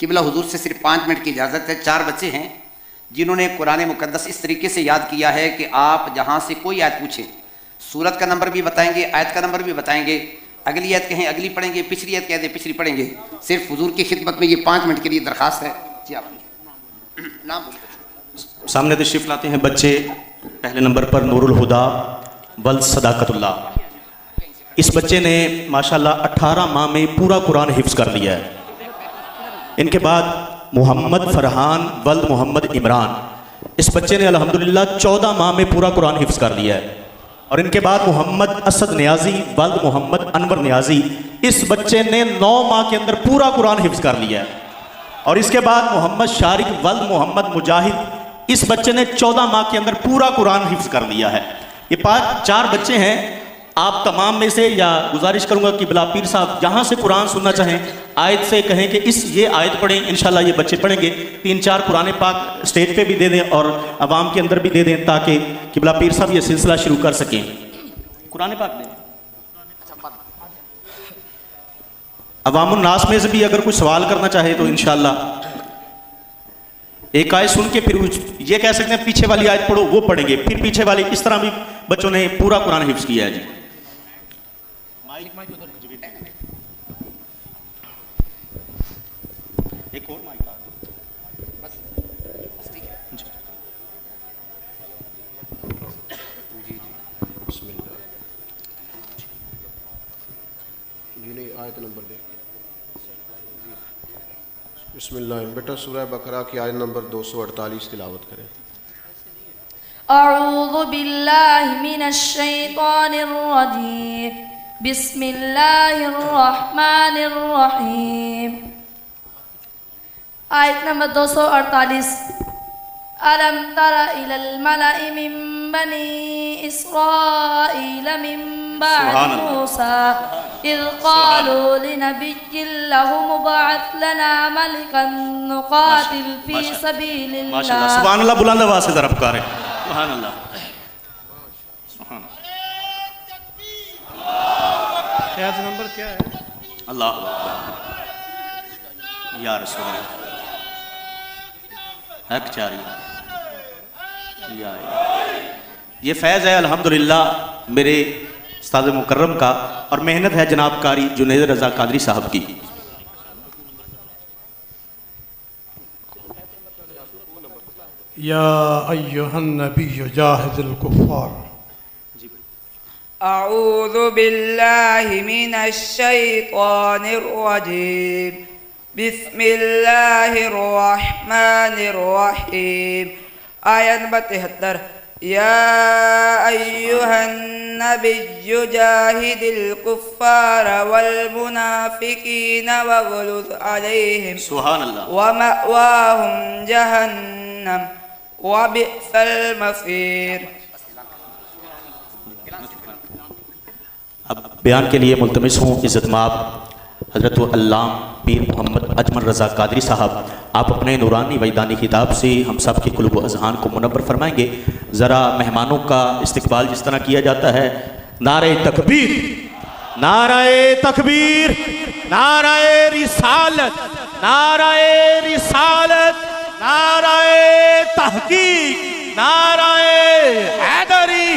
قبلہ حضور سے صرف 5 منٹ کی اجازت ہے. 4 بچے ہیں جنہوں نے قرآن مقدس اس طریقے سے یاد کیا ہے کہ آپ جہاں سے کوئی آیت پوچھیں سورت کا نمبر بھی بتائیں گے, آیت کا نمبر بھی بتائیں گے, اگلی آیت کہیں اگلی پڑھیں گے, پچھلی آیت کہہ دیں پچھلی پڑھیں گے. صرف حضور کی خدمت میں یہ 5 منٹ کے لیے درخواست ہے. جی آپ نام سامنے تشریف لاتے ہیں بچے. پہلے نمبر پر نور الہدا ولد صداقت اللہ. اس بچے نے ماشاءاللہ 18 ماہ میں پورا قرآن حفظ کر لیا ہے. ان کے بعد محمد فرحان ولد محمد عمران, اس بچے نے الحمدللہ 14 ماہ میں پورا قرآن حفظ کر لیا ہے. اور ان کے بعد محمد اسد نیازی ولد محمد انور نیازی, اس بچے نے 9 ماہ کے اندر پورا قرآن حفظ کر لیا ہے. اور اس کے بعد محمد شارق ولد محمد مجاہد, اس بچے نے 14 ماہ کے اندر پورا قرآن حفظ کر لیا ہے. یہ 4 بچے ہیں. آپ تمام میں سے یا گزارش کروں گا کہ بلا پیر صاحب جہاں سے قرآن سننا چاہیں آیت سے کہیں کہ یہ آیت پڑھیں, انشاءاللہ یہ بچے پڑھیں گے. 3-4 قرآن پاک اسٹیج پہ بھی دے دیں اور عوام کے اندر بھی دے دیں تاکہ قبلہ پیر صاحب یہ سلسلہ شروع کر سکیں. قرآن پاک دیں. عوام الناس میں سے بھی اگر کوئی سوال کرنا چاہے تو انشاءاللہ ایک آیت سن کے پھر یہ کہہ سکتے ہیں پیچھے والی آیت پڑھو, وہ پڑھیں گے, پھر پیچھے والی. اس طرح بھی بچوں نے پورا قرآن حفظ کیا ہے. جی ایک اور مائک بسم اللہ. جی آیت نمبر دے. بسم اللہ. بیٹا سورہ بقرہ کی آیت نمبر 248 تلاوت کریں. اعوذ باللہ من الشیطان الرجیم بسم اللہ الرحمن الرحیم. آیت نمبر 248. ألم تر إلى الملأ من بني إسرائيل من بعد موسى إذ قالوا لنبي له مبعث لنا ملكا نقاتل في سبيل الله. سبحان اللہ. بلند آواز سے ضرب کر. سبحان اللہ. سبحان اللہ. آیت نمبر کیا ہے؟ اللہ یا رسول اللہ حق چاری. یہ فیض ہے الحمدللہ میرے استاد مکرم کا, اور محنت ہے جناب کاری جنید رضا قادری صاحب کی. یا ایہا النبی جاہد الکفار. اعوذ باللہ من الشیطان الرجیم بسم اللہ الرحمن الرحیم. آیت نمبر 73. یا ایہا النبی جاہد الکفار والمنافقین واغلظ علیہم سبحان اللہ ومأواہم جہنم وبئس المصیر. اب بیان کے لیے ملتمس ہوں عزت مآب حضرت علامہ پیر محمد اجمل رضا قادری صاحب, آپ اپنے نورانی وجدانی خطاب سے ہم سب کے قلوب و اذہان کو منور فرمائیں گے. ذرا مہمانوں کا استقبال جس طرح کیا جاتا ہے. نعرہ تکبیر, نعرہ تکبیر, نعرہ رسالت, نعرہ رسالت, نعرہ تحقیق, نعرہ حیدری,